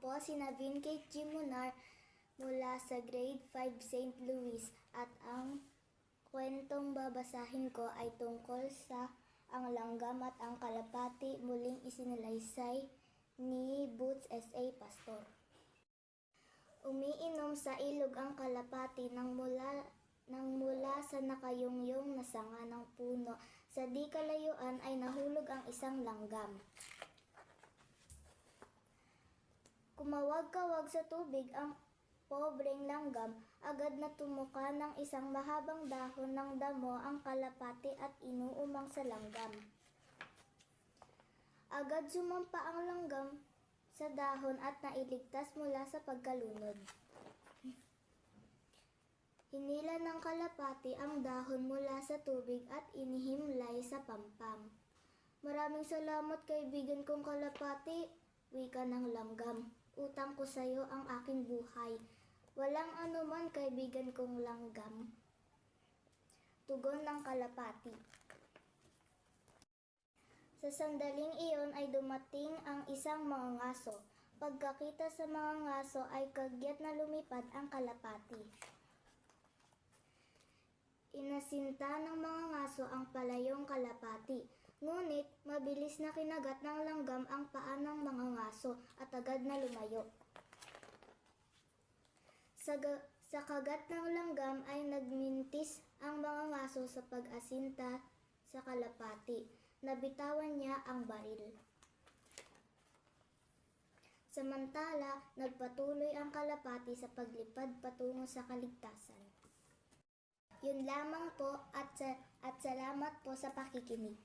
po si Navin Kate G. Munar mula sa Grade 5 St. Louis at ang kwentong babasahin ko ay tungkol sa ang langgam at ang kalapati muling isinalaysay ni Boots S.A. Pastor. Umiinom sa ilog ang kalapati nang mula sa nakayungyong na sanga ng puno. Sa di kalayuan ay nahulog ang isang langgam. Kumawag-kawag sa tubig ang pobreng langgam, agad na tumuka ng isang mahabang dahon ng damo ang kalapati at inuumang sa langgam. Agad sumampa ang langgam sa dahon at nailigtas mula sa pagkalunod. Hinila ng kalapati ang dahon mula sa tubig at inihimlay sa pampang. "Maraming salamat, kaibigan kong kalapati," wika ng langgam. "Utang ko sa iyo ang aking buhay." "Walang anuman, kaibigan kong langgam," tugon ng kalapati. Sa sandaling iyon ay dumating ang isang mangangaso. Pagkakita sa mangangaso ay kagyat na lumipad ang kalapati. Inasinta ng mangangaso ang palayong kalapati. Ngunit mabilis na kinagat ng langgam ang paa ng mangangaso at agad na lumayo. Sa kagat ng langgam ay nagmintis ang mangangaso sa pag-asinta sa kalapati. Nabitawan niya ang baril. Samantala, nagpatuloy ang kalapati sa paglipad patungo sa kaligtasan. Yun lamang po at salamat po sa pakikinig.